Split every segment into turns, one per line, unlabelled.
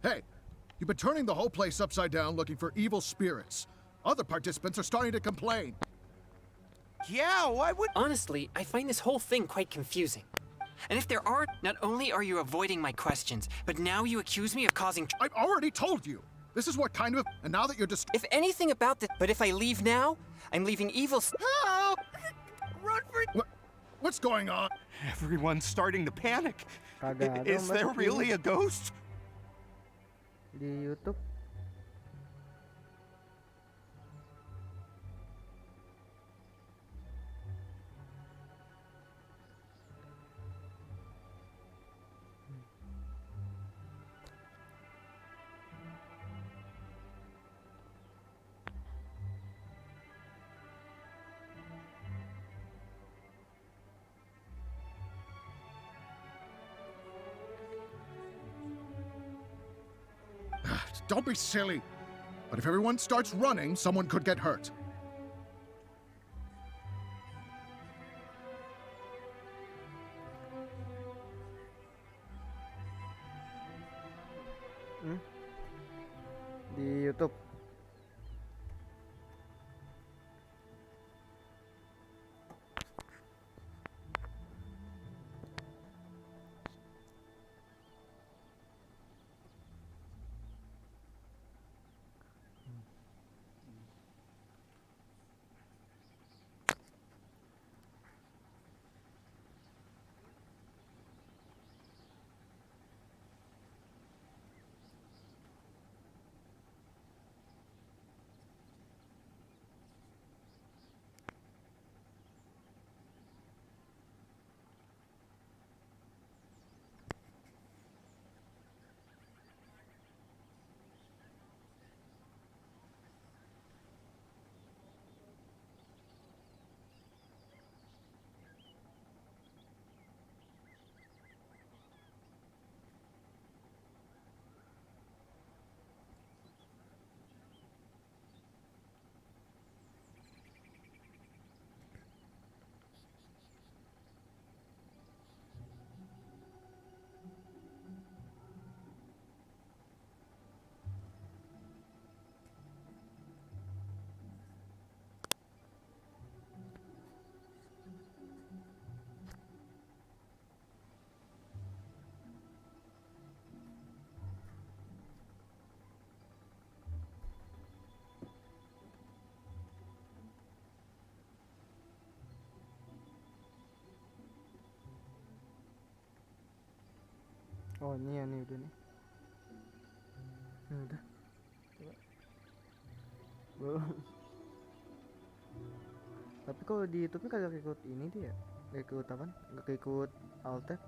Hey, you've been turning the whole place upside down looking for evil spirits. Other participants are starting to complain.
Yeah, why would...
Honestly, I find this whole thing quite confusing. And if there are, not only are you avoiding my questions, but now you accuse me of causing...
I've already told you. This is what kind of... And now that you're
If anything about this... But if I leave now, I'm leaving evil...
Help! Run for...
What's going on?
Everyone's starting to panic.
Kagak ada,
Is there
Mas.
really a ghost?
Di YouTube?
Don't be silly. But if everyone starts running, someone could get hurt.
Di YouTube. Oh ini ya nih udah nih. Udah. Coba. Belum. Tapi kalau di YouTube kagak ikut ini dia. Gak ikut apa? Gak ikut alt tab.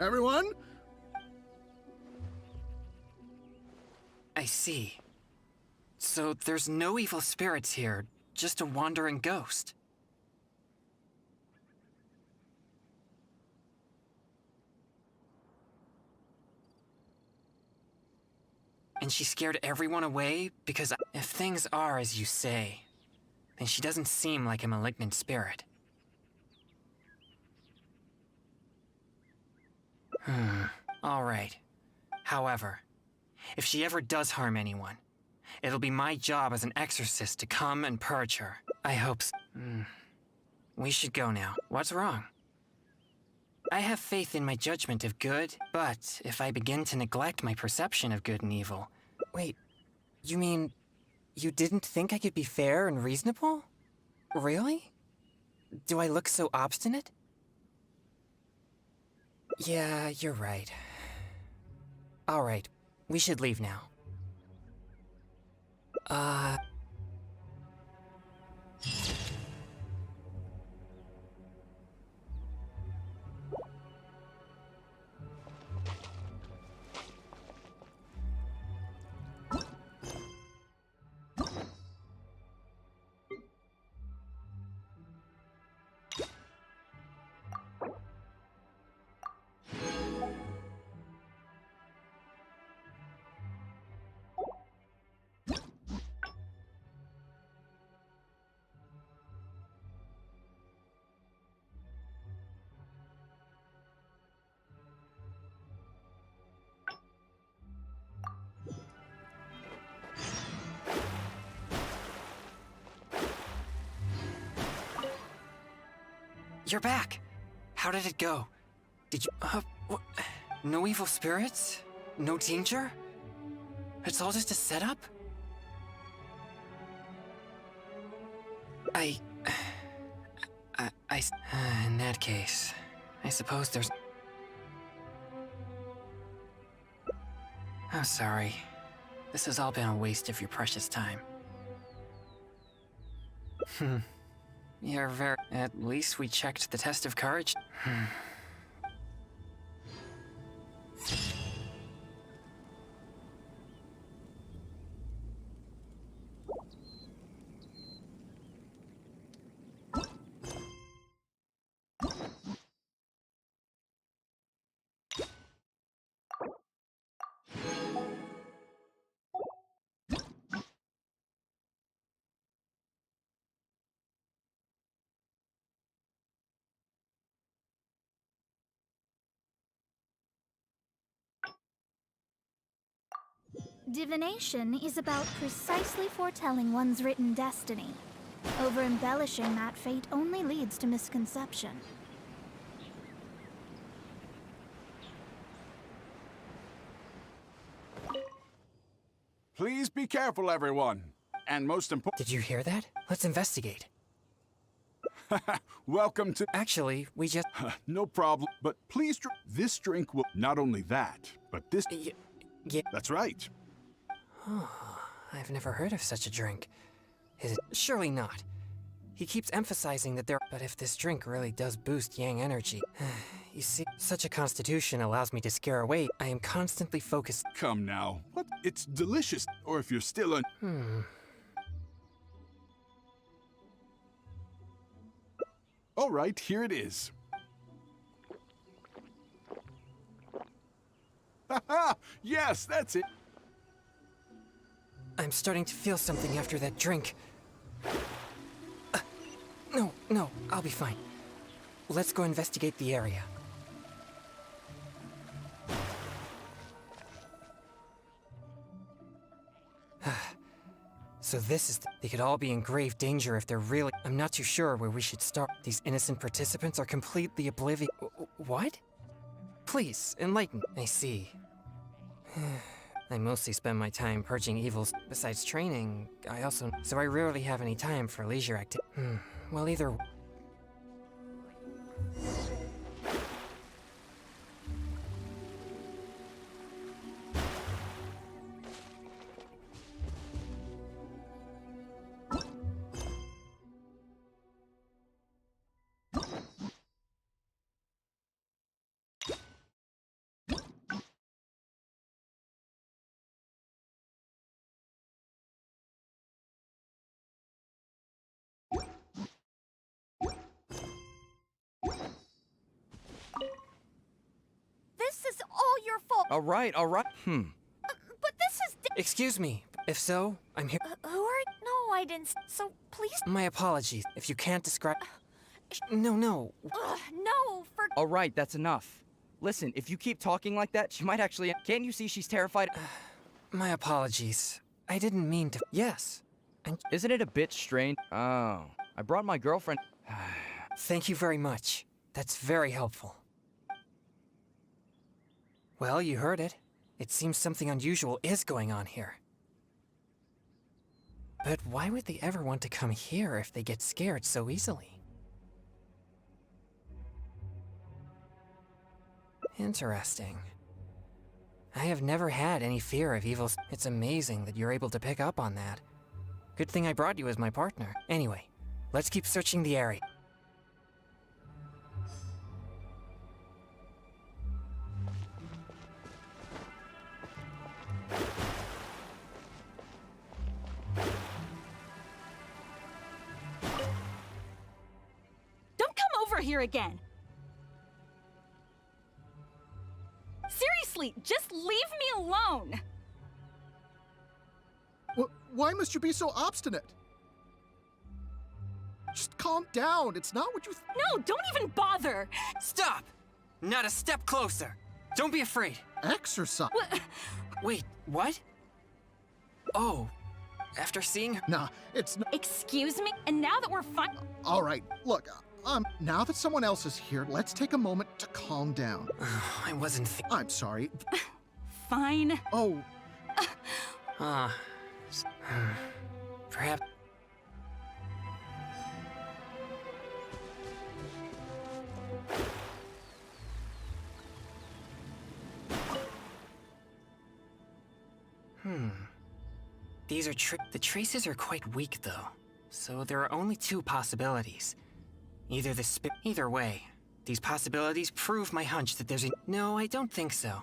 Everyone?
I see. So there's no evil spirits here, just a wandering ghost. And she scared everyone away because if things are as you say, then she doesn't seem like a malignant spirit. All right. However, If she ever does harm anyone, it'll be my job as an exorcist to come and purge her. I hope so. We should go now. What's wrong? I have faith in my judgment of good, but if I begin to neglect my perception of good and evil... Wait, you mean you didn't think I could be fair and reasonable? Really? Do I look so obstinate? Yeah, you're right. All right, we should leave now. You're back! How did it go? Did you... no evil spirits? No danger? It's all just a setup? In that case, I suppose there's... I'm sorry. This has all been a waste of your precious time. You're very... At least we checked the test of courage.
Divination is about precisely foretelling one's written destiny. Over-embellishing that fate only leads to misconception.
Please be careful, everyone. And most important...
Did you hear that? Let's investigate.
Welcome to...
Actually, we just...
No problem. But please, this drink will... Not only that, but this...
Yeah.
That's right.
I've never heard of such a drink. Is it? Surely not. He keeps emphasizing that there... But if this drink really does boost yang energy... You see, such a constitution allows me to scare away. I am constantly focused...
Come now. What? It's delicious. Or if you're still on... All right, here it is. Haha! Yes, that's it.
I'm starting to feel something after that drink. No, I'll be fine. Let's go investigate the area. So this is... They could all be in grave danger if they're really... I'm not too sure where we should start. These innocent participants are completely oblivious... What? Please, enlighten. I see. I mostly spend my time purging evils. Besides training, I also... So I rarely have any time for leisure activity. Well, either...
This is all your fault.
All right.
But this is...
Excuse me. If so, I'm here...
Who are... No, I didn't... So, please...
My apologies. If you can't describe... No.
No, for...
All right, that's enough. Listen, if you keep talking like that, she might actually... Can't you see she's terrified?
My apologies. I didn't mean to. Yes. And
Isn't it a bit strange? Oh, I brought my girlfriend.
thank you very much. That's very helpful. Well, you heard it. It seems something unusual is going on here. But why would they ever want to come here if they get scared so easily? Interesting. I have never had any fear of evil. It's amazing that you're able to pick up on that. Good thing I brought you as my partner. Anyway, let's keep searching the area.
Don't come over here again! Seriously, just leave me alone!
Why must you be so obstinate? Just calm down. It's not what you.
No, don't even bother!
Stop! Not a step closer! Don't be afraid.
Exercise.
Wait, what? Oh, after seeing her.
Nah, it's not.
Excuse me? And now that we're fine.
All right, look. Now that someone else is here, let's take a moment to calm down.
I wasn't
I'm sorry.
Fine.
Oh,
Perhaps. These are the traces are quite weak, though. So there are only two possibilities. Either Either way, these possibilities prove my hunch that there's a. No, I don't think so.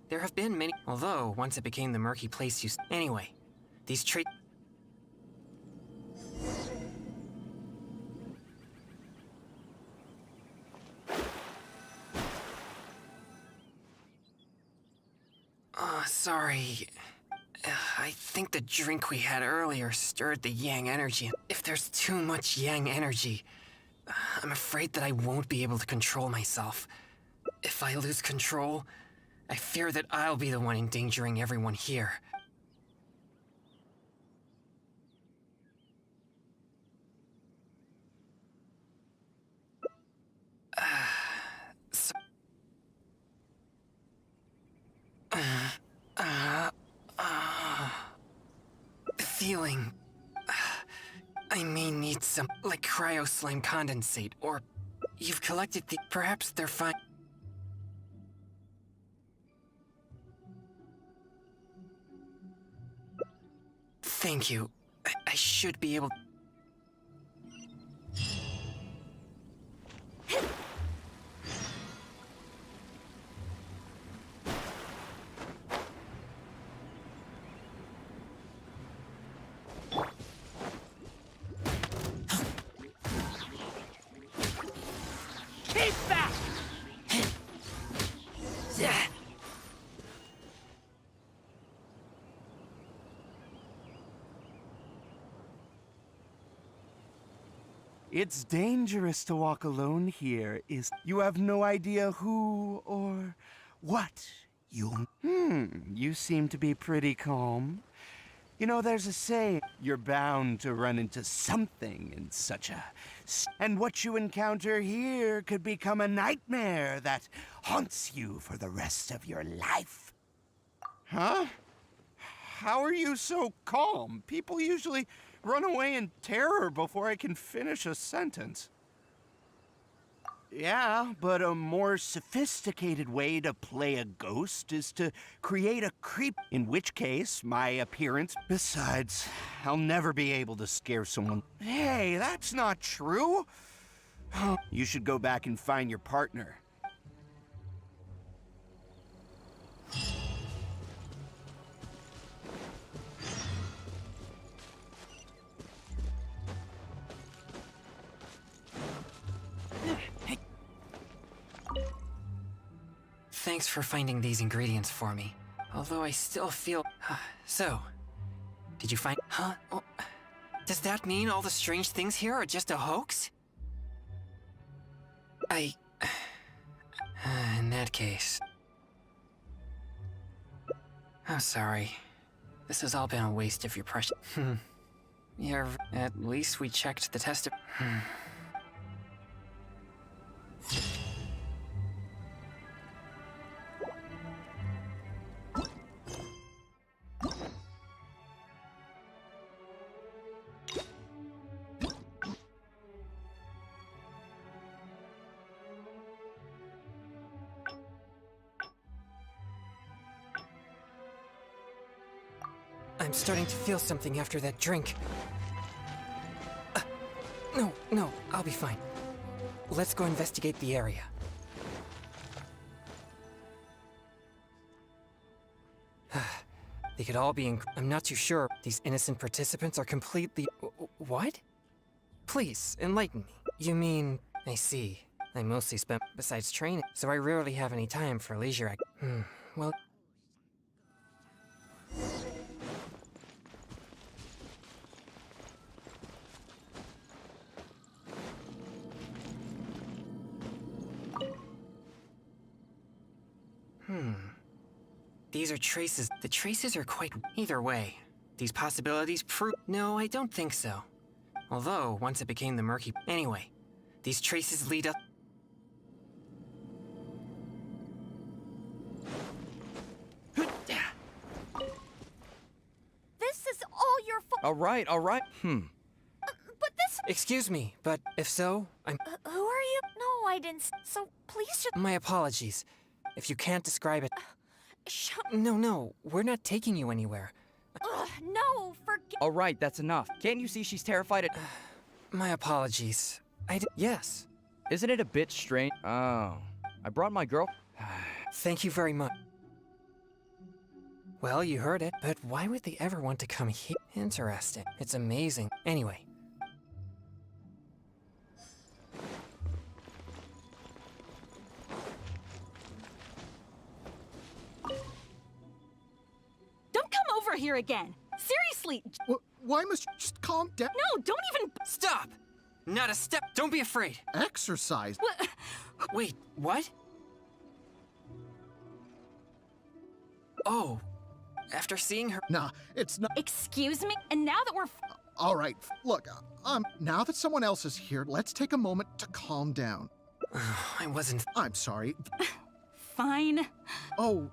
There have been many. Although once it became the murky place you. Anyway, these sorry. I think the drink we had earlier stirred the yang energy. If there's too much yang energy, I'm afraid that I won't be able to control myself. If I lose control, I fear that I'll be the one endangering everyone here. Feeling. I may need some, like cryo slime condensate, or you've collected the. Perhaps they're fine. Thank you. I should be able.
Keep back! It's dangerous to walk alone here. You have no idea who or what you. You seem to be pretty calm. You know, there's a saying, you're bound to run into something in such a. And what you encounter here could become a nightmare that haunts you for the rest of your life. Huh? How are you so calm? People usually run away in terror before I can finish a sentence. Yeah, but a more sophisticated way to play a ghost is to create a creep, in which case my appearance. Besides, I'll never be able to scare someone. Hey, that's not true. You should go back and find your partner.
Thanks for finding these ingredients for me. Although I still feel. So, did you find. Huh? Oh, does that mean all the strange things here are just a hoax? In that case. I'm sorry. This has all been a waste of your precious. Yeah, at least we checked the test. I'm starting to feel something after that drink. No, I'll be fine. Let's go investigate the area. They could all be I'm not too sure. These innocent participants are completely... What? Please, enlighten me. You mean... I see. I mostly spent besides training, so I rarely have any time for leisure well... These are traces. The traces are quite... Either way, these possibilities prove... No, I don't think so. Although, once it became the murky... Anyway, these traces lead up...
This is all your fault.
All right.
But this.
Excuse me, but if so, I'm...
Who are you? No, I didn't. So please just.
My apologies. If you can't describe it...
Shut.
No, we're not taking you anywhere.
No, forget.
All right, that's enough. Can't you see she's terrified at...
My apologies. Yes.
Isn't it a bit strange? Oh, I brought my girl...
Thank you very much. Well, you heard it, but why would they ever want to come here? Interesting. It's amazing. Anyway.
Don't come over here again. Seriously.
Why must you just calm down?
No, don't even.
Stop! Not a step. Don't be afraid.
Exercise.
What?
Wait, what? Oh, after seeing her...
Nah, it's not.
Excuse me? And now that we're.
All right, look, now that someone else is here, let's take a moment to calm down.
I wasn't...
I'm sorry.
Fine.
Oh,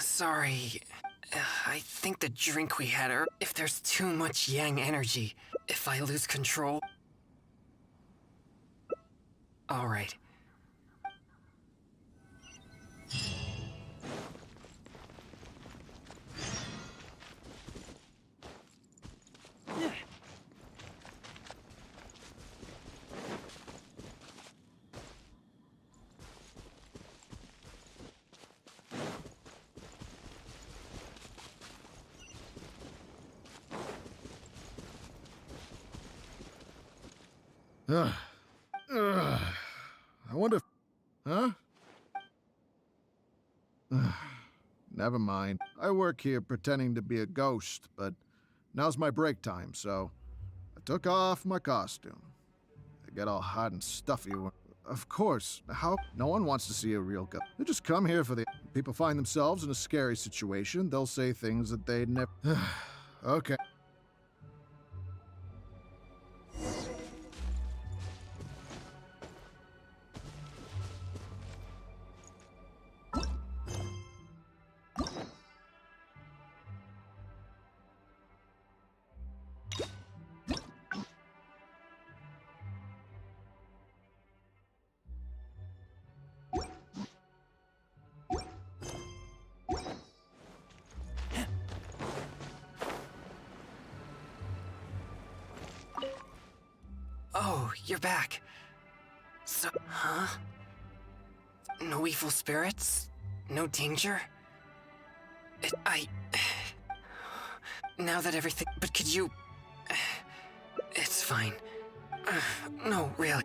sorry. I think the drink we had if there's too much yang energy, if I lose control... All right.
I wonder if... Huh? Never mind. I work here pretending to be a ghost, but now's my break time, so I took off my costume. I get all hot and stuffy. Of course, how? No one wants to see a real ghost. They just come here for the... People find themselves in a scary situation, they'll say things that they'd never... Okay.
Oh, you're back. So, huh? No evil spirits? No danger? Now that everything... But could you... It's fine. No, really.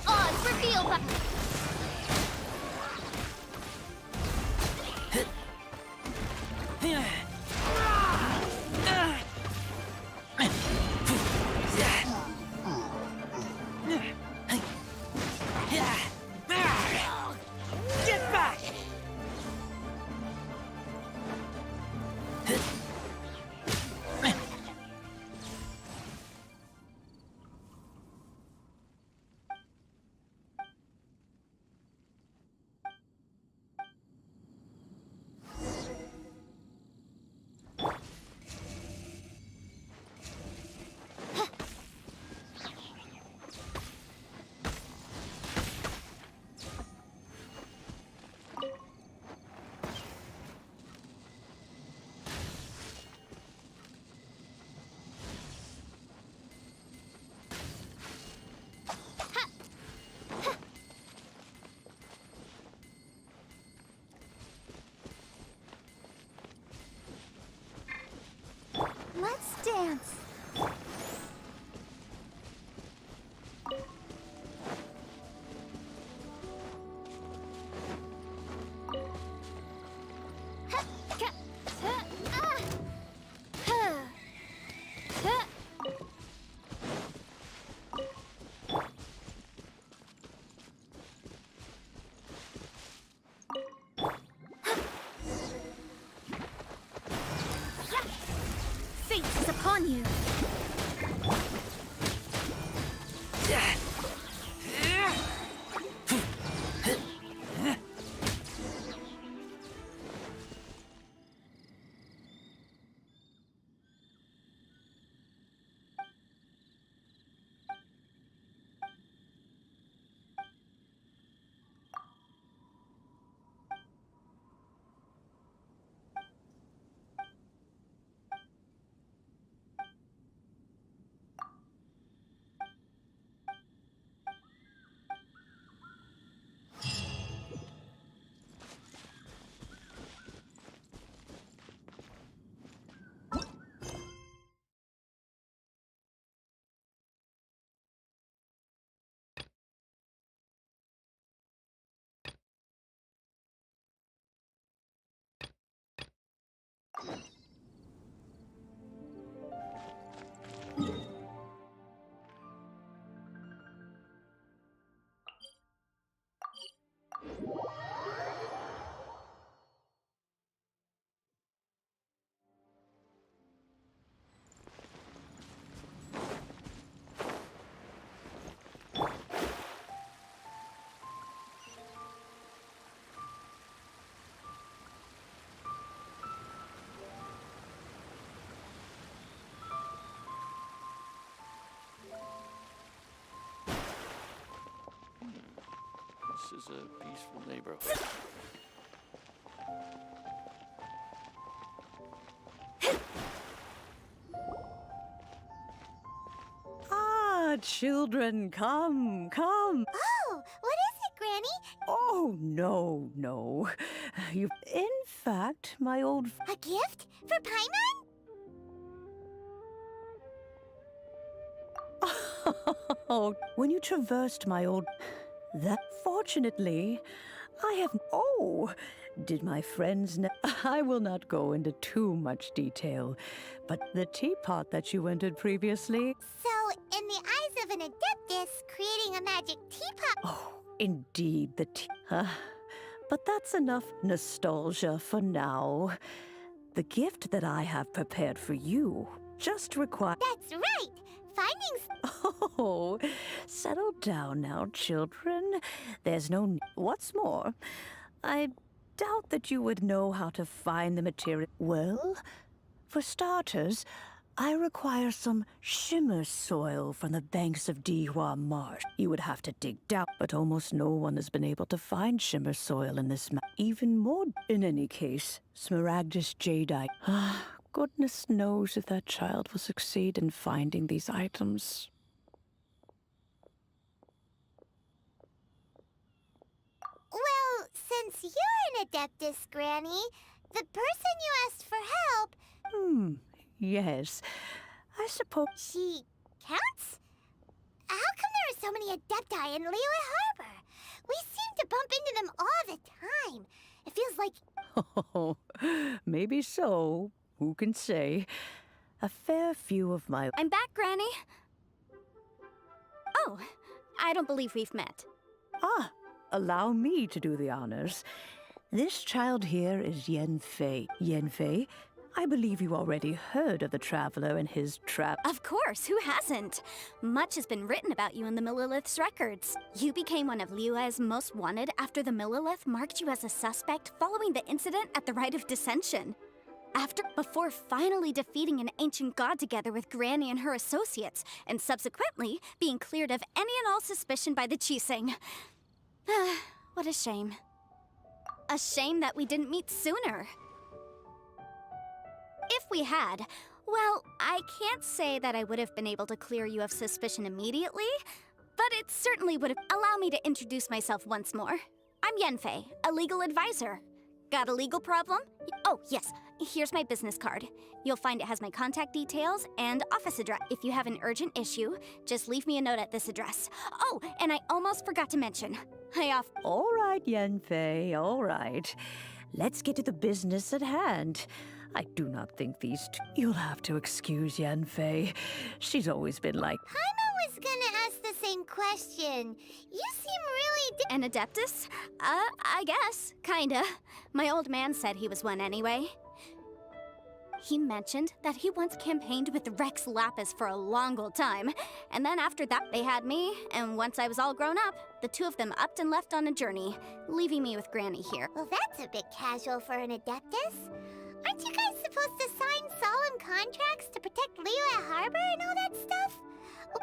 Odds reveal by...
Get back!
Let's dance. Fate is upon you.
This is a peaceful neighborhood.
Ah, children, come, come.
Oh, what is it, Granny?
Oh, no, no. You, in fact, my old...
A gift? For Paimon?
Oh, when you traversed my old... That, fortunately, I have... Oh, did my friends know? I will not go into too much detail, but the teapot that you entered previously...
So, in the eyes of an Adeptus, creating a magic teapot...
Oh, indeed, the but that's enough nostalgia for now. The gift that I have prepared for you just requires...
That's right! Findings...
Oh, settle down now, children. There's no... What's more, I doubt that you would know how to find the material. Well, for starters, I require some shimmer soil from the banks of Dihua Marsh. You would have to dig down, but almost no one has been able to find shimmer soil in this map. Even more, in any case, Smaragdus jadeite. Goodness knows if that child will succeed in finding these items.
Well, since you're an Adeptus, Granny, the person you asked for help...
Yes. I suppose...
She counts? How come there are so many Adepti in Liyue Harbor? We seem to bump into them all the time. It feels like...
Oh, maybe so. Who can say? A fair few of my...
I'm back, Granny. Oh, I don't believe we've met.
Ah, allow me to do the honors. This child here is Yanfei. Yanfei, I believe you already heard of the traveler and his trap.
Of course, who hasn't? Much has been written about you in the Millilith's records. You became one of Liyue's most wanted after the Millilith marked you as a suspect following the incident at the Rite of Dissension. Before finally defeating an ancient god together with Granny and her associates, and subsequently being cleared of any and all suspicion by the Chiseng. What a shame. A shame that we didn't meet sooner. If we had, well, I can't say that I would have been able to clear you of suspicion immediately, but it certainly would have... Allow me to introduce myself once more. I'm Yanfei, a legal advisor. Got a legal problem? Oh, yes. Here's my business card. You'll find it has my contact details and office address. If you have an urgent issue, just leave me a note at this address. Oh, and I almost forgot to mention.
All right, Yanfei, all right. Let's get to the business at hand. I do not think these two... You'll have to excuse Yanfei. She's always been like...
Paimon was gonna ask the same question. You seem really...
An Adeptus? I guess. Kinda. My old man said he was one anyway. He mentioned that he once campaigned with Rex Lapis for a long old time, and then after that they had me, and once I was all grown up, the two of them upped and left on a journey, leaving me with Granny here.
Well, that's a bit casual for an Adeptus. Aren't you guys supposed to sign solemn contracts to protect Liyue Harbor and all that stuff?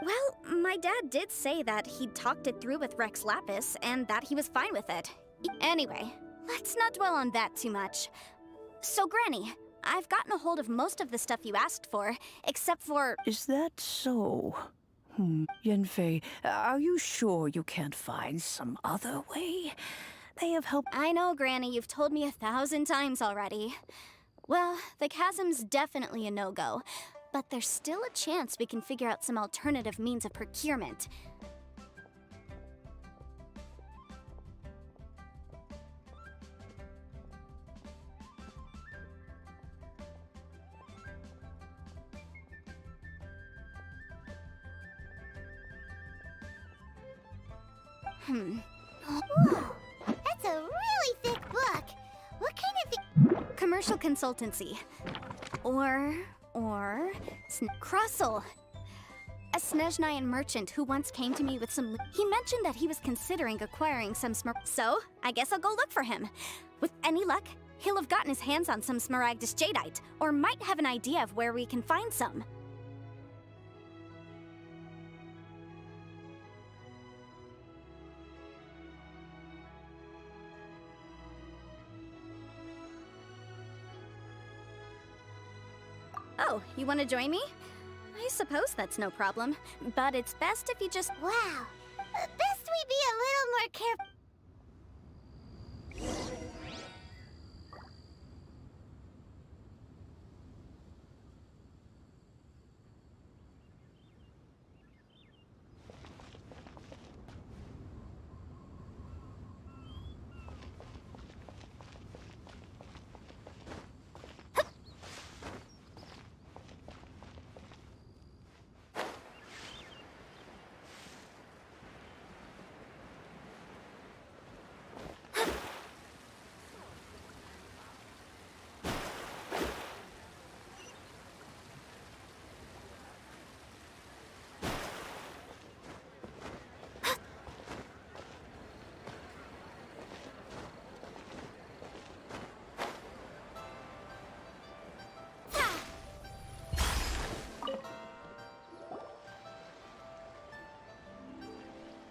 Well, my dad did say that he'd talked it through with Rex Lapis, and that he was fine with it. Anyway, let's not dwell on that too much. So, Granny, I've gotten a hold of most of the stuff you asked for, except for...
Is that so? Yanfei, are you sure you can't find some other way? They have helped...
I know, Granny, you've told me 1,000 times already. Well, the chasm's definitely a no-go, but there's still a chance we can figure out some alternative means of procurement.
That's a really thick book. What kind of
Commercial consultancy. Or... Krussel. A Snezhnayan merchant who once came to me with some... He mentioned that he was considering acquiring some So, I guess I'll go look for him. With any luck, he'll have gotten his hands on some Smaragdus jadeite, or might have an idea of where we can find some. Oh, you want to join me? I suppose that's no problem, but it's best if you just...
Wow. Best we be a little more careful.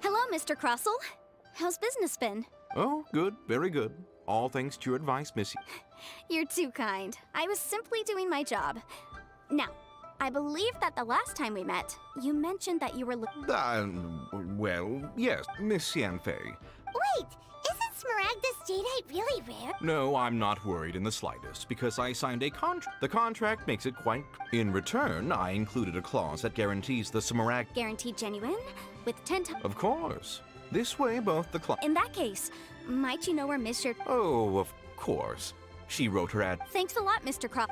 Hello, Mr. Crossell. How's business been?
Oh, good, very good. All thanks to your advice, Missy.
You're too kind. I was simply doing my job. Now, I believe that the last time we met, you mentioned that you were
Well, yes, Miss Yanfei.
Wait, isn't Smaragdus jadeite really rare?
No, I'm not worried in the slightest, because I signed a contract. The contract makes it quite... In return, I included a clause that guarantees the Smaragd...
Guaranteed genuine? With 10 times...
Of course. This way, both the
In that case, might you know where Mr.
Oh, of course. She wrote her ad...
Thanks a lot, Mr. Cross.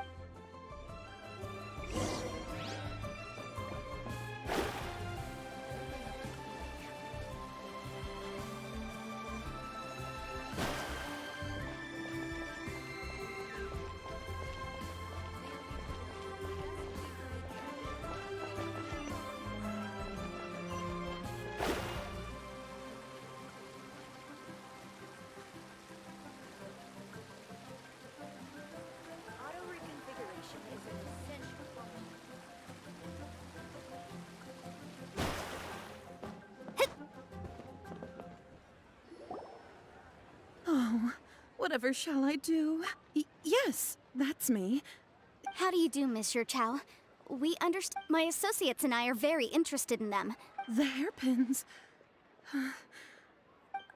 Oh, whatever shall I do? Yes, that's me.
How do you do, Monsieur Chow? We understand. My associates and I are very interested in them.
The hairpins.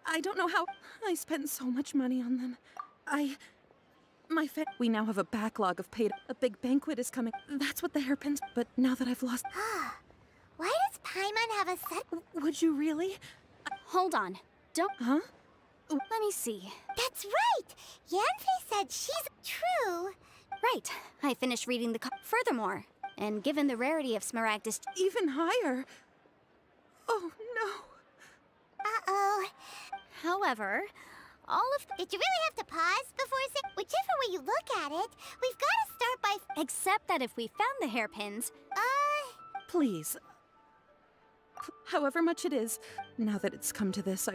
I don't know how. I spent so much money on them. We now have a backlog of paid. A big banquet is coming. That's what the hairpins. But now that I've lost.
Why does Paimon have a set?
Would you really?
Hold on. Don't.
Huh?
Let me see.
That's right! Yanfei said she's true.
Right. I finished reading the. Furthermore, and given the rarity of Smaragdus.
Even higher. Oh no.
Uh-oh.
However, all of.
Did you really have to pause before saying? Whichever way you look at it, we've got to start by.
Except that if we found the hairpins.
Please. However much it is, now that it's come to this,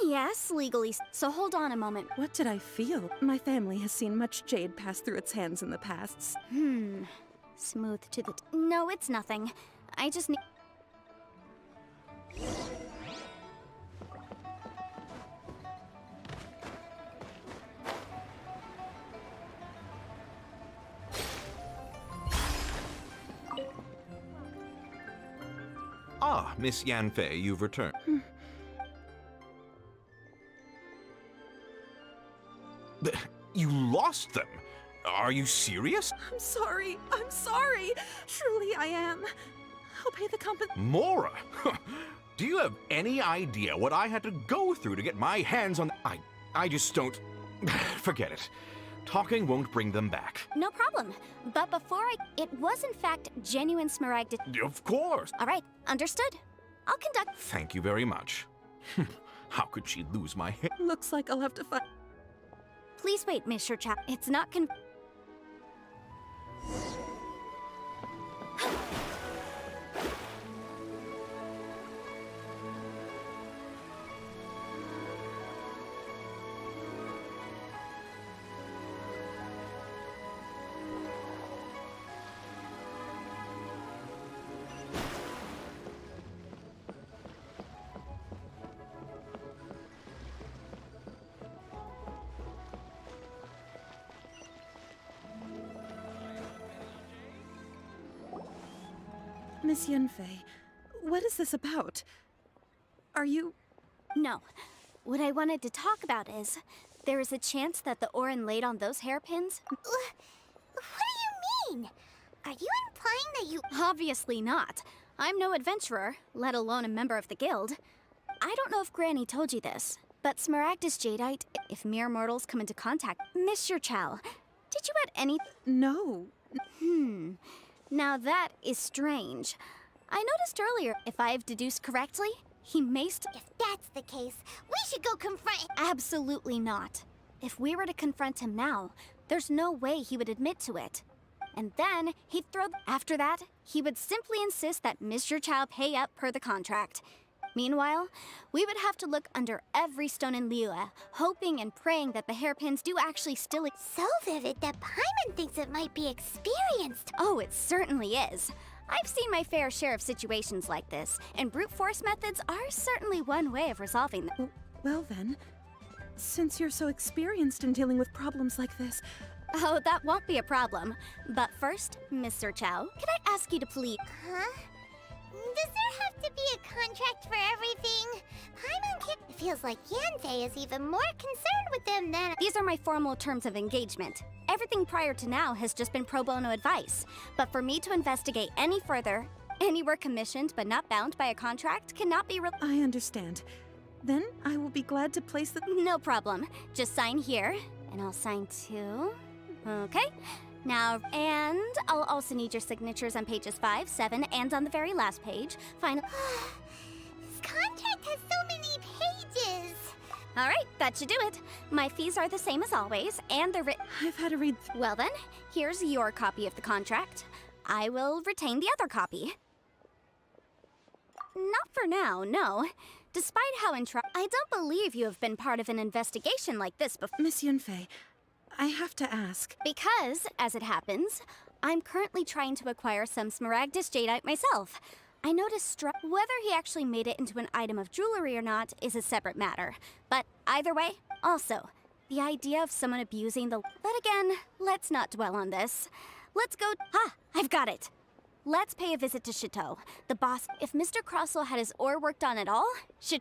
Yes, legally. So hold on a moment.
What did I feel? My family has seen much jade pass through its hands in the past.
Smooth to the... No, it's nothing. I just need...
Ah, Miss Yanfei, you've returned. You lost them? Are you serious?
I'm sorry. I'm sorry. Truly, I am. I'll pay the
Mora! Do you have any idea what I had to go through to get my hands on... I just don't... Forget it. Talking won't bring them back.
No problem. But before It was in fact genuine Smaragdus...
Of course.
All right, understood. I'll conduct...
Thank you very much. How could she lose my head?
Looks like I'll have to find...
Please wait, Mr. Chap. It's not
Miss Yunfei, what is this about? Are you...
No. What I wanted to talk about is, there is a chance that the Orin laid on those hairpins.
What do you mean? Are you implying that you...
Obviously not. I'm no adventurer, let alone a member of the guild. I don't know if Granny told you this, but Smaragdus Jadeite, if mere mortals come into contact... Mr. Chow, did you at any...
No.
Now that is strange. I noticed earlier, if I've deduced correctly, he may
If that's the case, we should go confront...
Absolutely not. If we were to confront him now, there's no way he would admit to it. And then he'd throw... After that, he would simply insist that Mr. Chow pay up per the contract. Meanwhile, we would have to look under every stone in Liyue, hoping and praying that the hairpins do actually still...
So vivid that Paimon thinks it might be experienced.
Oh, it certainly is. I've seen my fair share of situations like this, and brute force methods are certainly one way of resolving them.
Well then, since you're so experienced in dealing with problems like this...
Oh, that won't be a problem. But first, Mr. Chow, could I ask you to please...
Huh? Does there have to be a contract for everything? Paimon can... It feels like Yanfei is even more concerned with them than...
These are my formal terms of engagement. Everything prior to now has just been pro bono advice. But for me to investigate any further, anywhere commissioned but not bound by a contract cannot be...
I understand. Then I will be glad to place the...
No problem. Just sign here, and I'll sign too. Okay. Now, and I'll also need your signatures on pages 5, 7, and on the very last page. Final...
This contract has so many pages.
All right, that should do it. My fees are the same as always, and they're
I've had to read...
Well then, here's your copy of the contract. I will retain the other copy. Not for now, no. Despite how I don't believe you have been part of an investigation like this before.
Miss Yunfei, I have to ask.
Because, as it happens, I'm currently trying to acquire some Smaragdus Jadeite myself. I noticed whether he actually made it into an item of jewelry or not is a separate matter. But either way, also, the idea of someone abusing the... But again, let's not dwell on this. Let's go... I've got it! Let's pay a visit to Chateau. The boss... If Mr. Crossell had his ore worked on at all, should...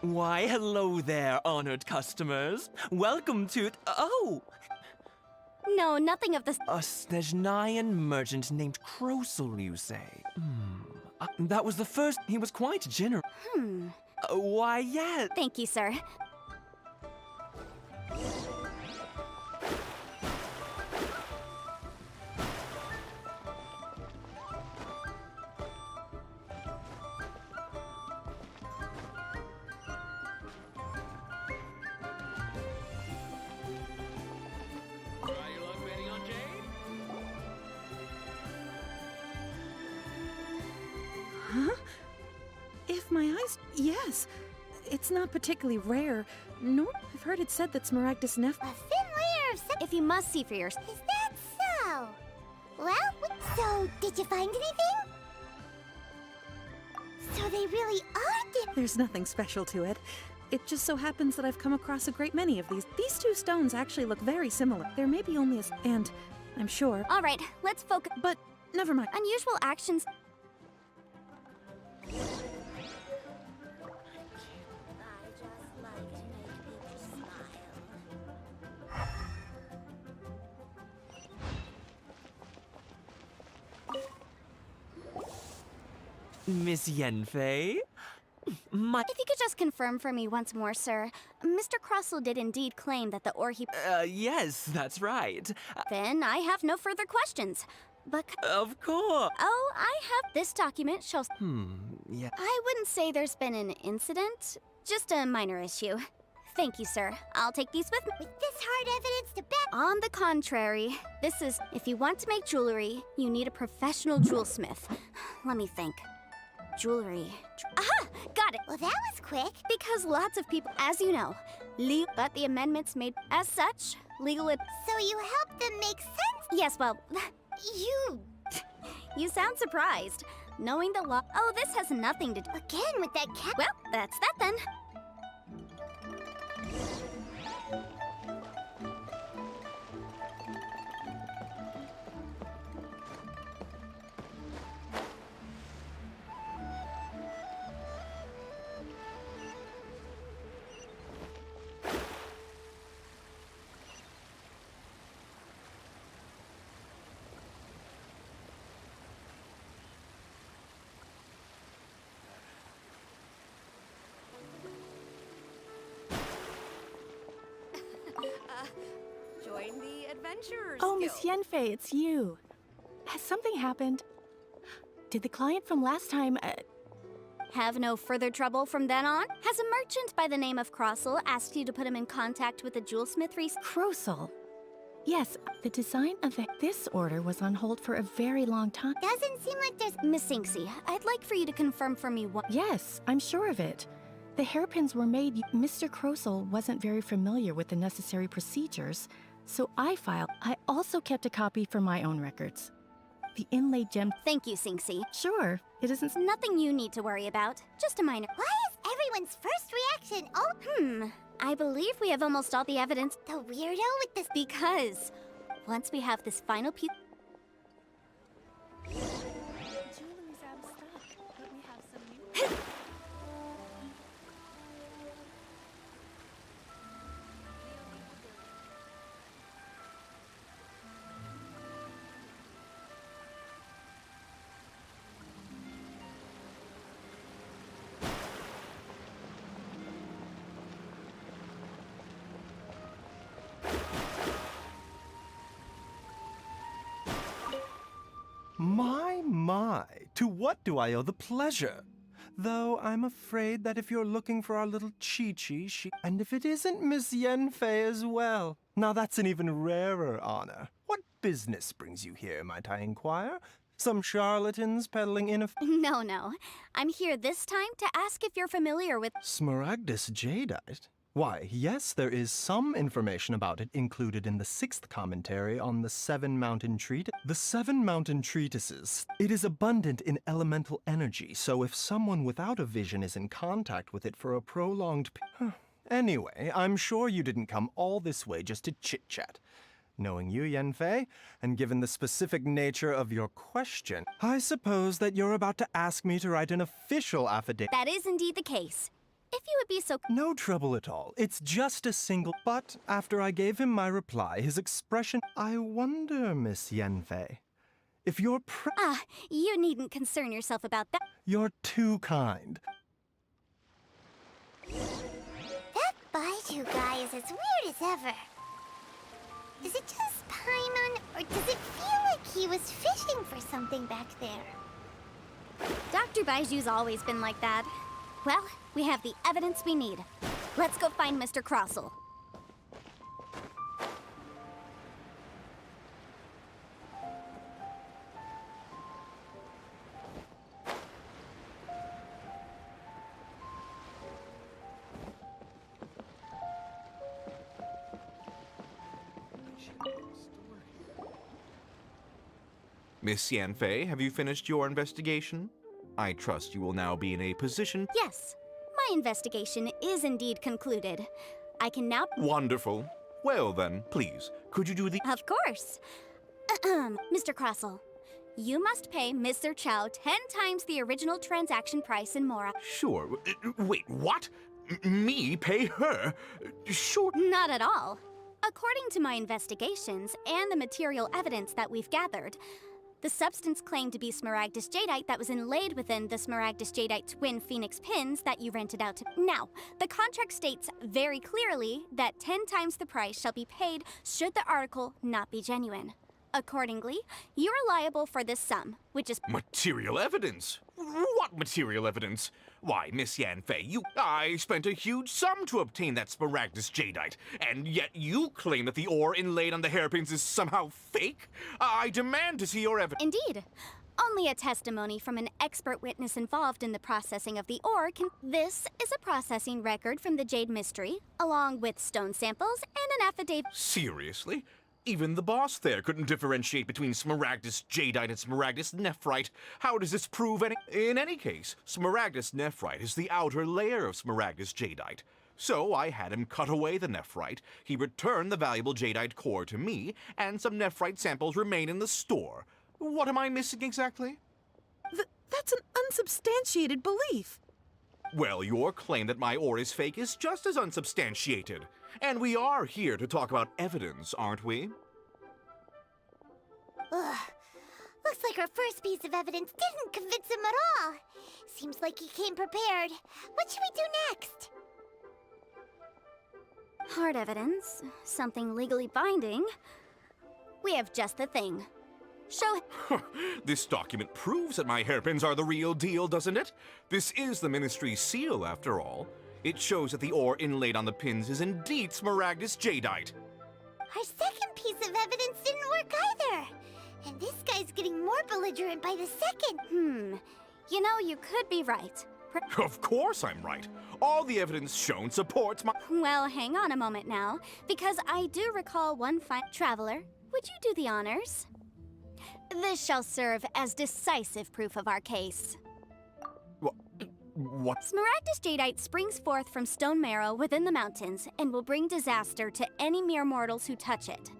Why, hello there, honored customers. Welcome to... Oh!
No, nothing of the...
A Snezhnayan merchant named Crossell, you say? That was the first... He was quite generous. Why, yes.
Thank you, sir.
Huh? If my eyes... Yes. It's not particularly rare. No, I've heard it said that Smaragdus Nef...
A thin layer of...
If you must see for yourself...
Is that so? Well, so, did you find anything? So they really are
There's nothing special to it. It just so happens that I've come across a great many of these. These two stones actually look very similar. There may be only a... And I'm sure...
All right, let's focus...
But, never mind.
Unusual actions...
Miss Yanfei?
If you could just confirm for me once more, sir. Mr. Crossell did indeed claim that the ore he...
Yes, that's right.
Then I have no further questions. But...
Of course.
Oh, I have... This document shows...
Yeah.
I wouldn't say there's been an incident. Just a minor issue. Thank you, sir. I'll take these with me.
With this hard evidence to back...
On the contrary, this is... If you want to make jewelry, you need a professional jewelsmith. Let me think. Jewelry. Aha! Got it!
Well, that was quick.
Because lots of people, as you know, but the amendments made as such, legal...
So you helped them make sense?
Yes, well... You sound surprised. Knowing the law. Oh, this has nothing to do.
Again with that cat.
Well, that's that then.
Join the adventurers.
Oh, Miss
Guild.
Yenfei, it's you. Has something happened? Did the client from last time,
Have no further trouble from then on? Has a merchant by the name of Crossel asked you to put him in contact with the jewelsmith recently?
Crossel? Yes, the design of this order was on hold for a very long time.
Doesn't seem like there's.
Miss Inksy, I'd like for you to confirm for me what.
Yes, I'm sure of it. The hairpins were made. Mr. Crossel wasn't very familiar with the necessary procedures, so I filed. I also kept a copy for my own records. The inlaid gem.
Thank you, Sinksy.
Sure, it isn't.
Nothing you need to worry about. Just a minor.
Why is everyone's first reaction? Oh,
I believe we have almost all the evidence.
the weirdo with this.
Because once we have this final piece.
Jewelry's out of stock, but we have some new.
My, to what do I owe the pleasure? Though I'm afraid that if you're looking for our little Chi-Chi, and if it isn't Miss Yenfei as well. Now that's an even rarer honor. What business brings you here, might I inquire? Some charlatans peddling
No. I'm here this time to ask if you're familiar with.
Smaragdus jadeite? Why, yes, there is some information about it included in the 6th commentary on the Seven Mountain Treatise. The Seven Mountain Treatises. It is abundant in elemental energy, so if someone without a vision is in contact with it for a prolonged Anyway, I'm sure you didn't come all this way just to chit-chat. Knowing you, Yenfei, and given the specific nature of your question, I suppose that you're about to ask me to write an official affidavit.
That is indeed the case. If you would be so.
No trouble at all. It's just a single. But after I gave him my reply, his expression. I wonder, Miss Yenfei, if you're
You needn't concern yourself about that.
You're too kind.
That Baiju guy is as weird as ever. Is it just Paimon, or does it feel like he was fishing for something back there?
Dr. Baiju's always been like that. Well, we have the evidence we need. Let's go find Mr. Crossel.
Miss Yanfei, have you finished your investigation? I trust you will now be in a position.
Yes, my investigation is indeed concluded. I can now.
Wonderful. Well then, please, could you do the.
Of course. Mr. Crossel, you must pay Mr. Chow 10 times the original transaction price in Mora.
Sure. Wait, what? Me pay her? Sure.
Not at all. According to my investigations and the material evidence that we've gathered, the substance claimed to be Smaragdus jadeite that was inlaid within the Smaragdus jadeite twin phoenix pins that you rented out to. Now, the contract states very clearly that 10 times the price shall be paid should the article not be genuine. Accordingly, you are liable for this sum, which is
material evidence? What material evidence? Why, Miss Yanfei, I spent a huge sum to obtain that Smaragdus jadeite, and yet you claim that the ore inlaid on the hairpins is somehow fake? I demand to see your evidence.
Indeed. Only a testimony from an expert witness involved in the processing of the ore can. This is a processing record from the Jade Mystery, along with stone samples and an affidavit.
Seriously? Even the boss there couldn't differentiate between Smaragdus Jadeite and Smaragdus Nephrite. How does this prove any— In any case, Smaragdus Nephrite is the outer layer of Smaragdus Jadeite. So I had him cut away the Nephrite, he returned the valuable Jadeite core to me, and some Nephrite samples remain in the store. What am I missing exactly?
That's an unsubstantiated belief.
Well, your claim that my ore is fake is just as unsubstantiated. And we are here to talk about evidence, aren't we?
Ugh. Looks like our first piece of evidence didn't convince him at all. Seems like he came prepared. What should we do next?
Hard evidence, something legally binding. We have just the thing. Show.
This document proves that my hairpins are the real deal, doesn't it? This is the Ministry's seal, after all. It shows that the ore inlaid on the pins is indeed Smaragdus Jadeite.
Our second piece of evidence didn't work either. And this guy's getting more belligerent by the second.
You know, you could be right.
Of course I'm right. All the evidence shown supports my—
Well, hang on a moment now, because I do recall one fine— Traveler, would you do the honors? This shall serve as decisive proof of our case.
What?
Smaragdus Jadeite springs forth from stone marrow within the mountains and will bring disaster to any mere mortals who touch it.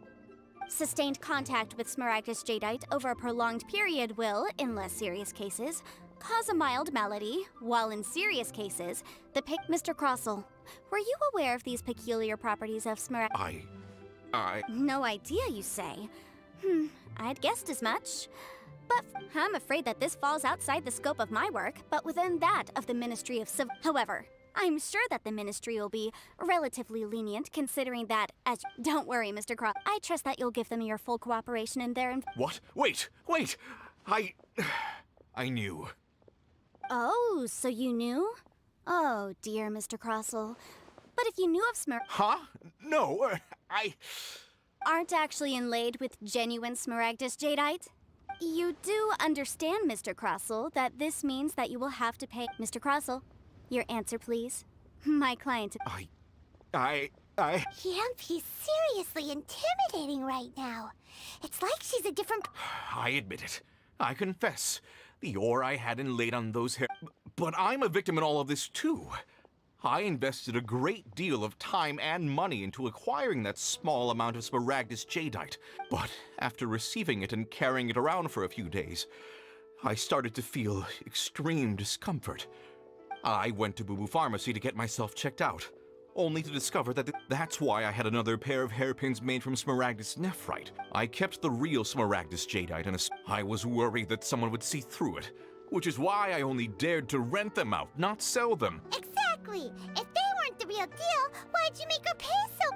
Sustained contact with Smaragdus Jadeite over a prolonged period will, in less serious cases, cause a mild malady, while in serious cases, Mr. Crossell, were you aware of these peculiar properties of Smaragdus? No idea, you say? I'd guessed as much. But I'm afraid that this falls outside the scope of my work, but within that of the Ministry of Civ. However, I'm sure that the Ministry will be relatively lenient, considering that, as— Don't worry, Mr. Cross. I trust that you'll give them your full cooperation in their—
What? Wait! I knew.
Oh, so you knew? Oh, dear, Mr. Crossell. But if you knew of
Huh? No,
aren't actually inlaid with genuine Smaragdus Jadeite? You do understand, Mr. Crossell, that this means that you will have to pay— Mr. Crossell, your answer, please. My client—
Yep, he's seriously intimidating right now. It's like she's a different—
I admit it. I confess. The ore I had inlaid on those hair— But I'm a victim in all of this, too. I invested a great deal of time and money into acquiring that small amount of Smaragdus Jadeite. But after receiving it and carrying it around for a few days, I started to feel extreme discomfort. I went to Boo Boo Pharmacy to get myself checked out, only to discover that that's why I had another pair of hairpins made from Smaragdus Nephrite. I kept the real Smaragdus Jadeite, and I was worried that someone would see through it, which is why I only dared to rent them out, not sell them.
Exactly! If they weren't the real deal, why'd you make her pay so—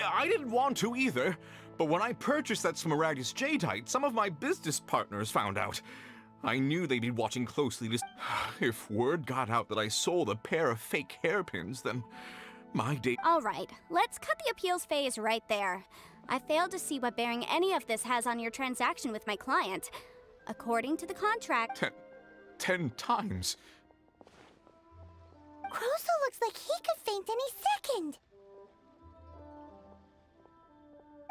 I didn't want to either, but when I purchased that Smaragdus Jadeite, some of my business partners found out. I knew they'd be watching closely to— If word got out that I sold a pair of fake hairpins, then my day—
All right, let's cut the appeals phase right there. I failed to see what bearing any of this has on your transaction with my client. According to the contract—
10 times.
Crossell looks like he could faint any second.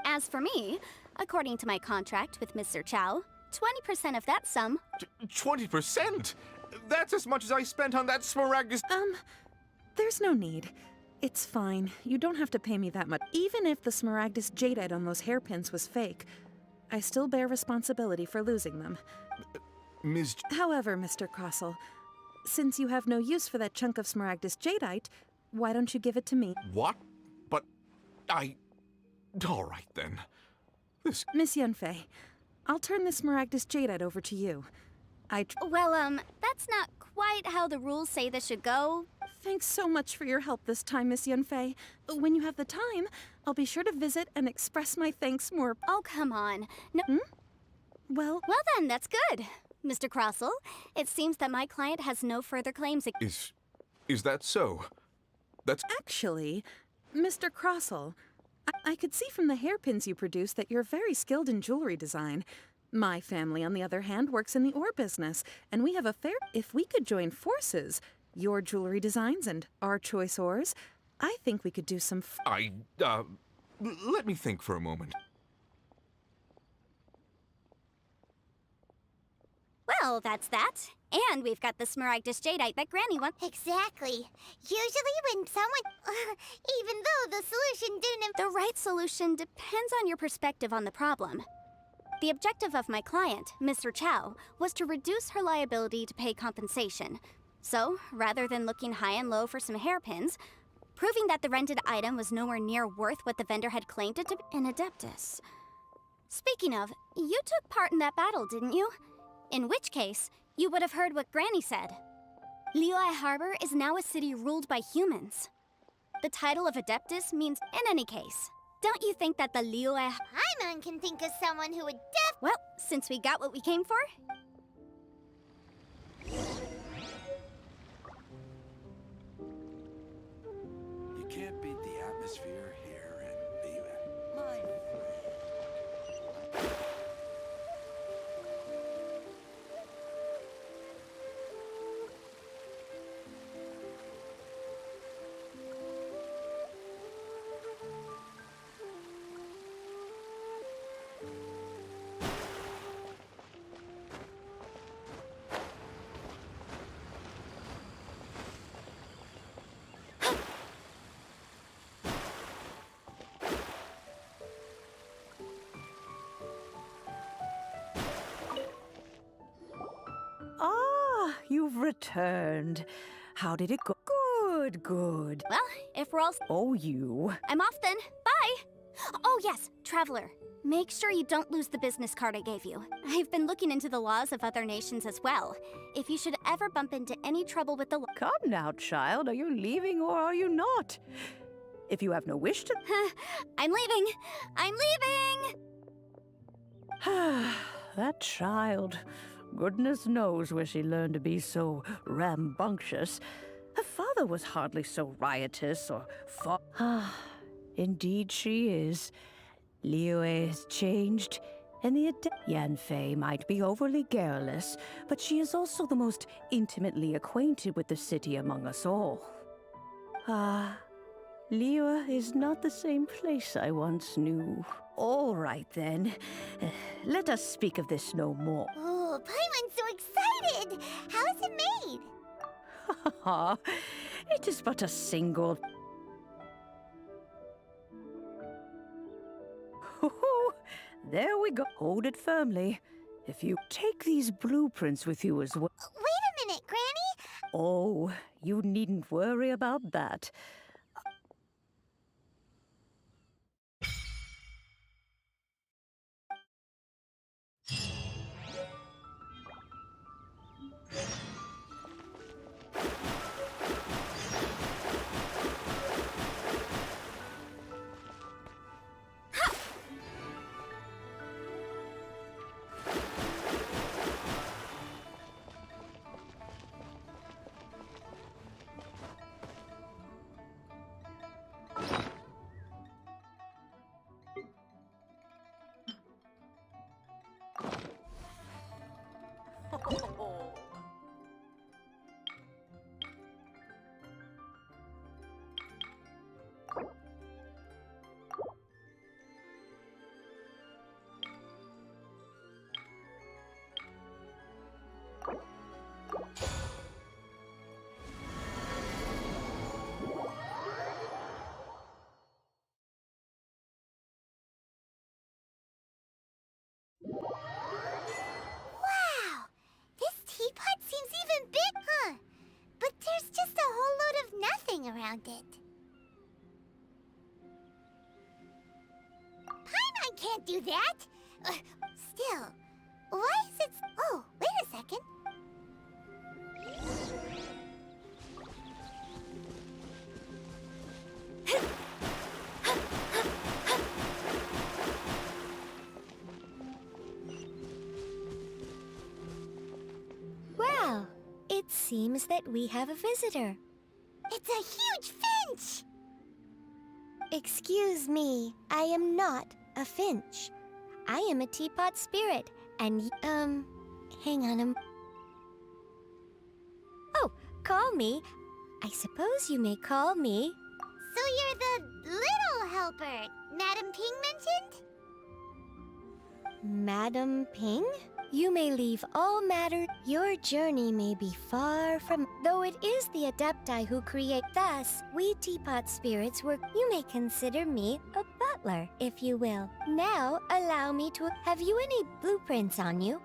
As for me, according to my contract with Mr. Chow, 20% of that sum—
20%? That's as much as I spent on that Smaragdus—
There's no need. It's fine. You don't have to pay me that much. Even if the Smaragdus Jadeite on those hairpins was fake, I still bear responsibility for losing them.
Ms.
However, Mr. Crossell, since you have no use for that chunk of Smaragdus Jadeite, why don't you give it to me?
What? But all right, then.
Miss Yunfei, I'll turn the Smaragdus Jadeite over to you.
Well, that's not quite how the rules say this should go.
Thanks so much for your help this time, Miss Yunfei. When you have the time, I'll be sure to visit and express my thanks more—
Oh, come on. No—
Well
then, that's good. Mr. Crossell, it seems that my client has no further claims—
Is that so? That's—
Actually, Mr. Crossell, I could see from the hairpins you produce that you're very skilled in jewelry design. My family, on the other hand, works in the ore business, and we have a fair— If we could join forces, your jewelry designs and our choice ores, I think we could do some—
let me think for a moment.
Well, that's that. And we've got the Smaragdus Jadeite that Granny wants.
Exactly. Usually when someone... even though the solution didn't...
The right solution depends on your perspective on the problem. The objective of my client, Mr. Chow, was to reduce her liability to pay compensation. So, rather than looking high and low for some hairpins, proving that the rented item was nowhere near worth what the vendor had claimed it to be, an Adeptus. Speaking of, you took part in that battle, didn't you? In which case, you would have heard what Granny said. Liyue Harbor is now a city ruled by humans. The title of Adeptus means, in any case, don't you think that the Liyue...
Paimon can think of someone who would
Well, since we got what we came for...
You can't beat the atmosphere here in Temen. My friend.
Ah, you've returned. How did it go? Good, good.
Well, if we're all...
Oh, you.
I'm off then. Bye! Oh yes, Traveler. Make sure you don't lose the business card I gave you. I've been looking into the laws of other nations as well. If you should ever bump into any trouble with the law...
Come now, child. Are you leaving or are you not? If you have no wish to...
I'm leaving! I'm leaving!
That child. Goodness knows where she learned to be so rambunctious. Her father was hardly so riotous or... Indeed she is. Liyue has changed, and the Yanfei might be overly garrulous, but she is also the most intimately acquainted with the city among us all. Liyue is not the same place I once knew. All right, then. Let us speak of this no more.
Oh, Paimon's so excited! How is it made?
It is but a single... There we go. Hold it firmly. If you take these blueprints with you as well...
Wait a minute, Granny!
Oh, you needn't worry about that.
Wow! This teapot seems even big, huh? But there's just a whole load of nothing around it. Paimon can't do that! Still, why is it... Oh, wait a second.
Well, it seems that we have a visitor.
It's a huge finch!
Excuse me, I am not a finch. I am a teapot spirit, and hang on a... Oh, call me. I suppose you may call me...
So you're the little helper Madam Ping mentioned?
Madam Ping? You may leave all matter. Your journey may be far from, though it is the Adepti who create. Thus, we teapot spirits work. You may consider me a butler, if you will. Now, allow me to. Have you any blueprints on you?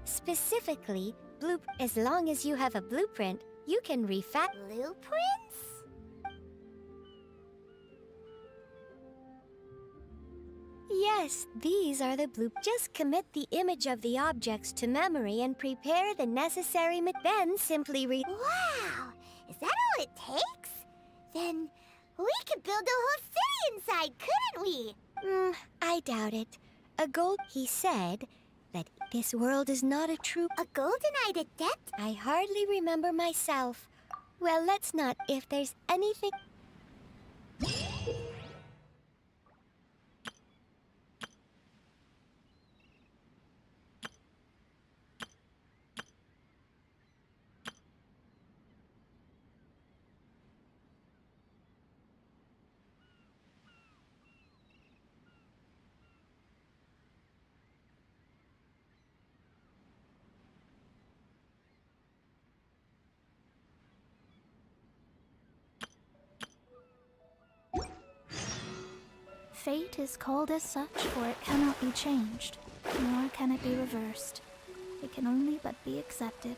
Specifically, as long as you have a blueprint, you can
Blueprints?
Yes, these are the Just commit the image of the objects to memory and prepare the necessary then simply
Wow! Is that all it takes? Then we could build a whole city inside, couldn't we?
I doubt it. He said that this world is not a true...
A golden-eyed adept?
I hardly remember myself. Well, let's not. If there's anything...
Fate is called as such, for it cannot be changed, nor can it be reversed. It can only but be accepted.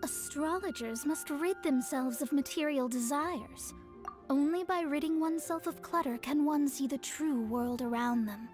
Astrologers must rid themselves of material desires. Only by ridding oneself of clutter can one see the true world around them.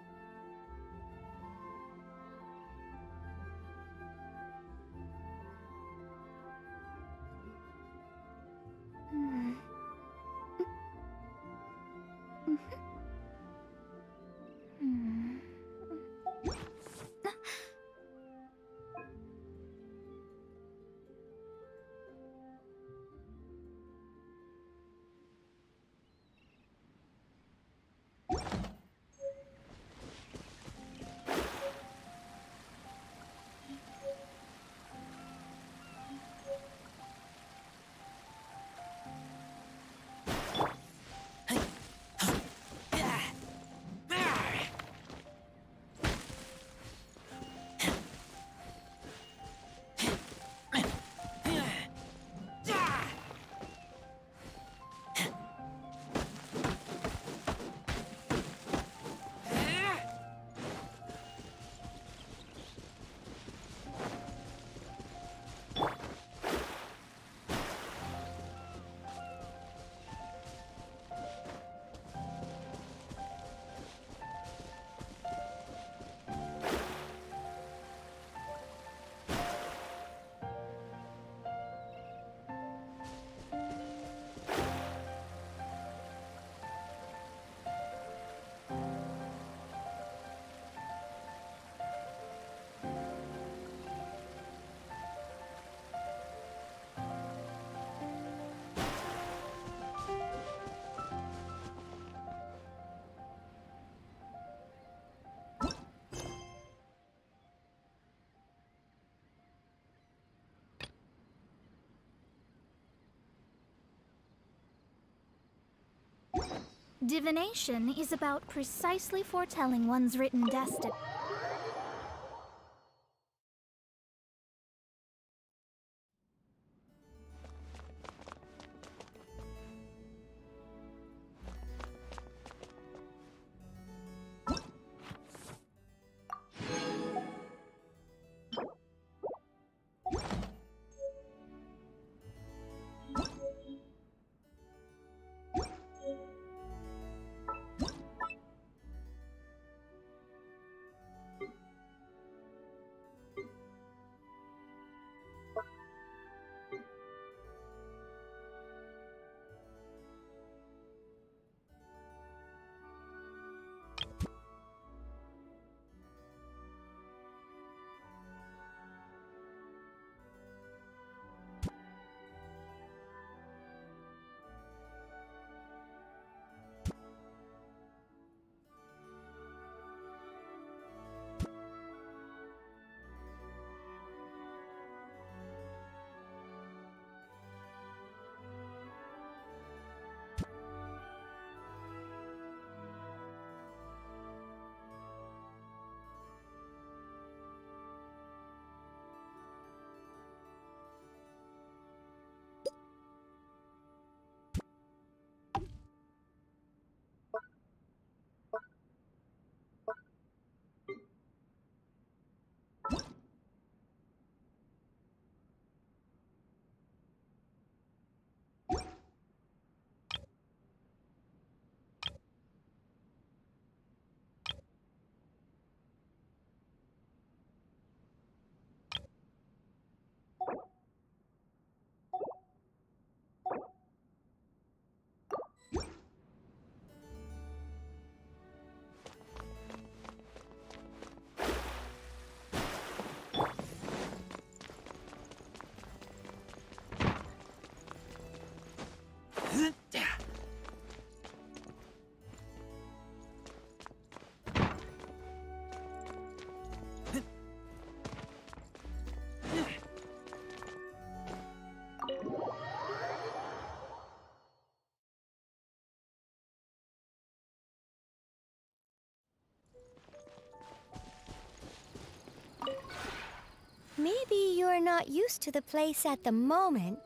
Divination is about precisely foretelling one's written destiny.
Maybe you're not used to the place at the moment.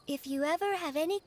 If you ever have any...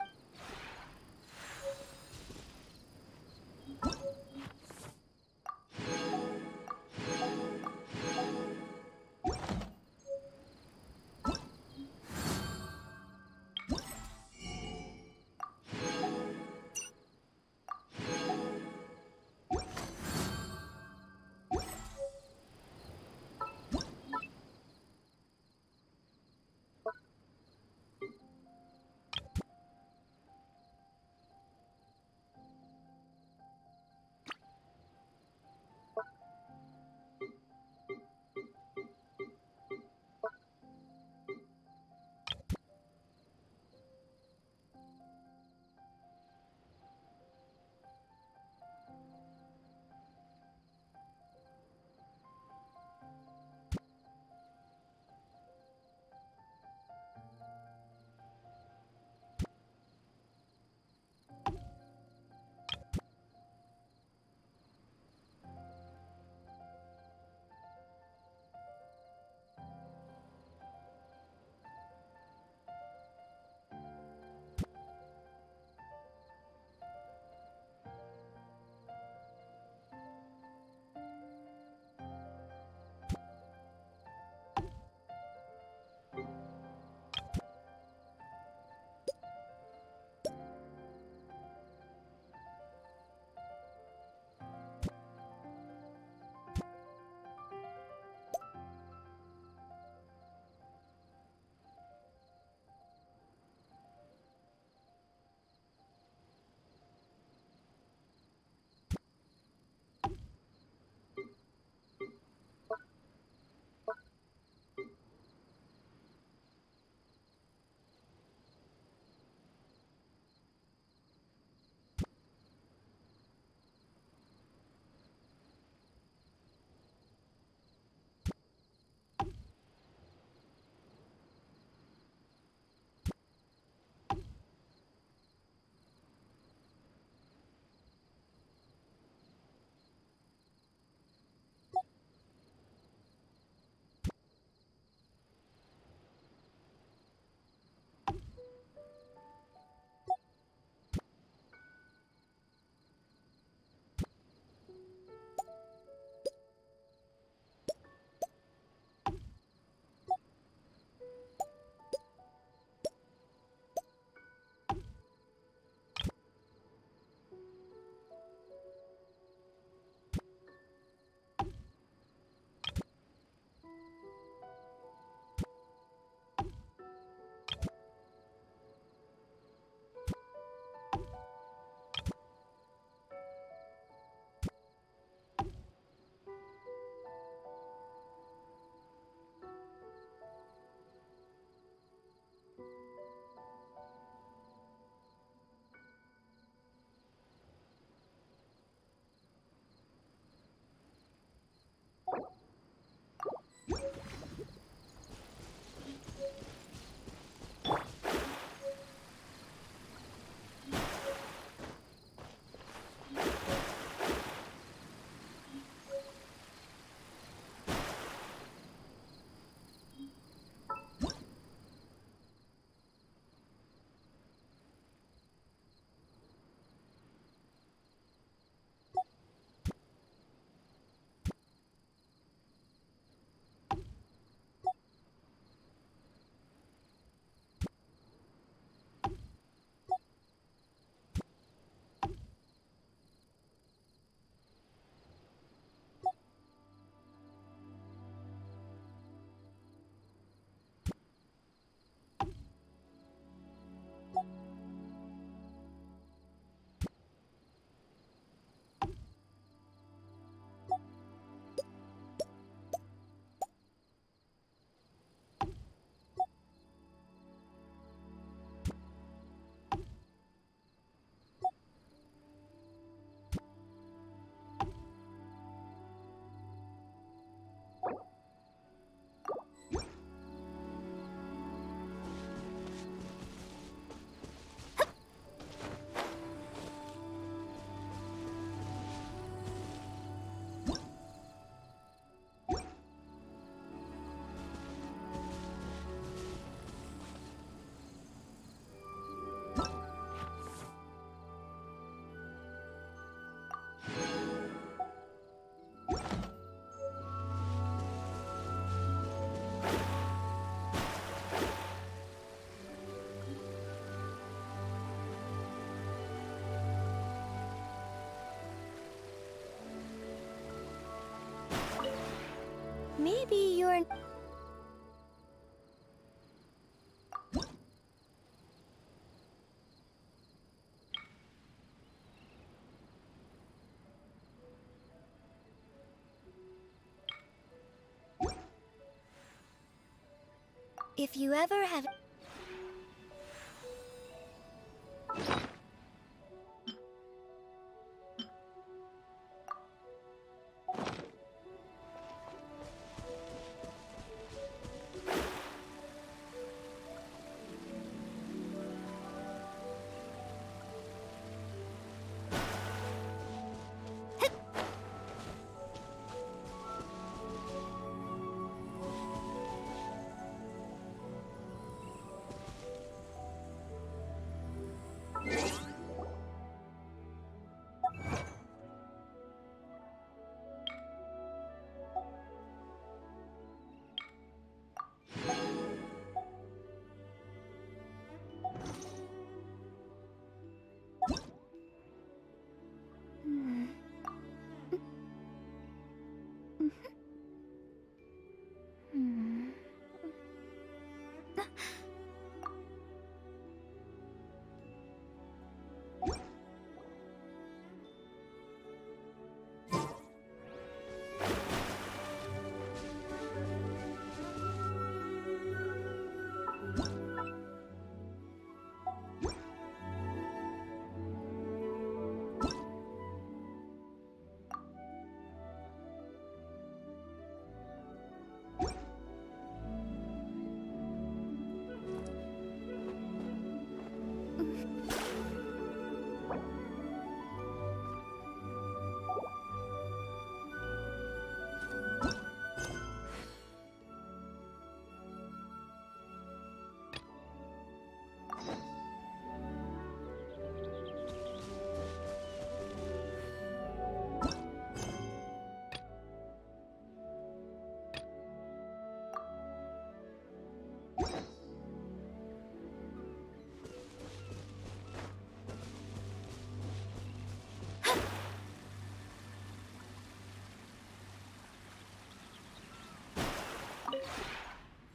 Maybe you're... If you ever have...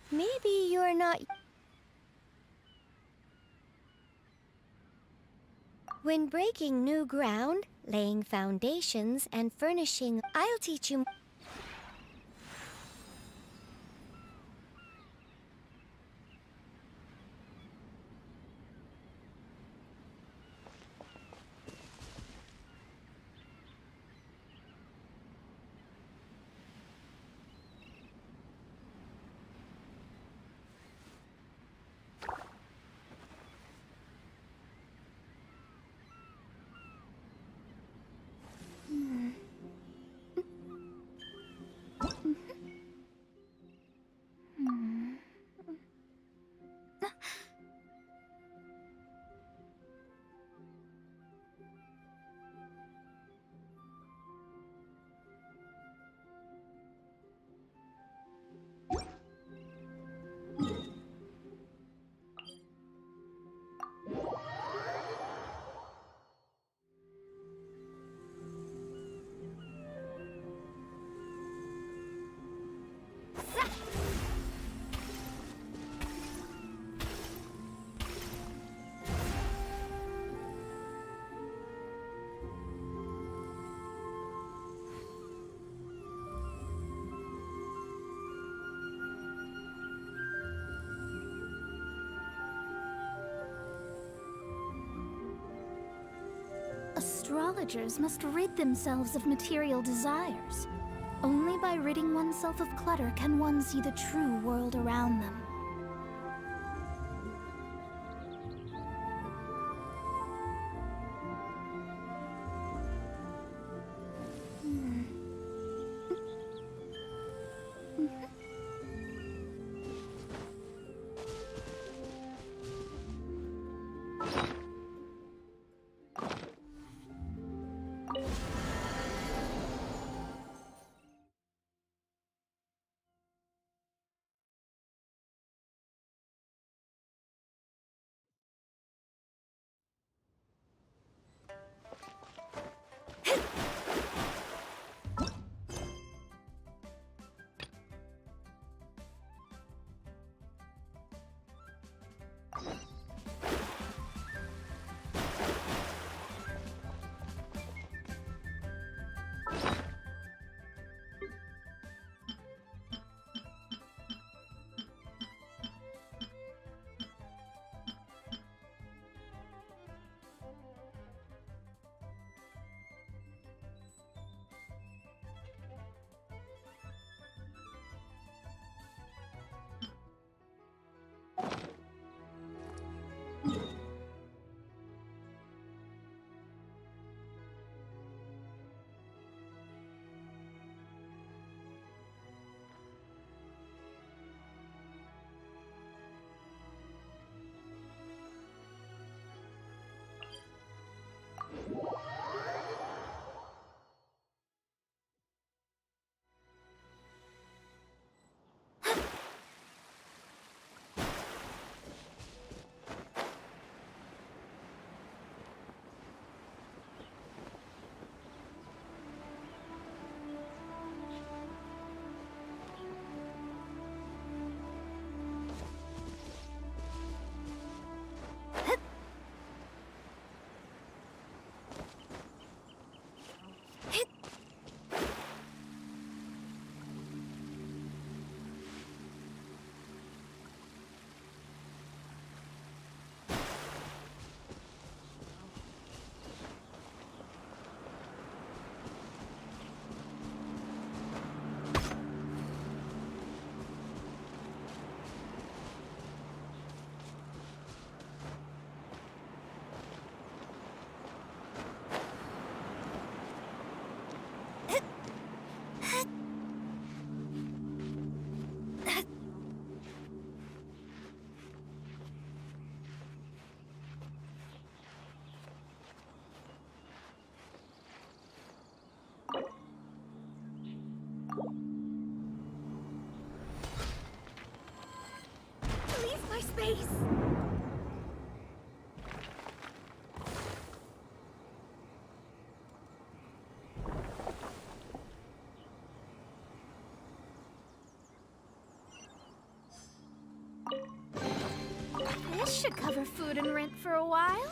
Maybe you're not... When breaking new ground, laying foundations, and furnishing, I'll teach you...
Astrologers must rid themselves of material desires. Only by ridding oneself of clutter can one see the true world around them. space! This should cover food and rent for a while.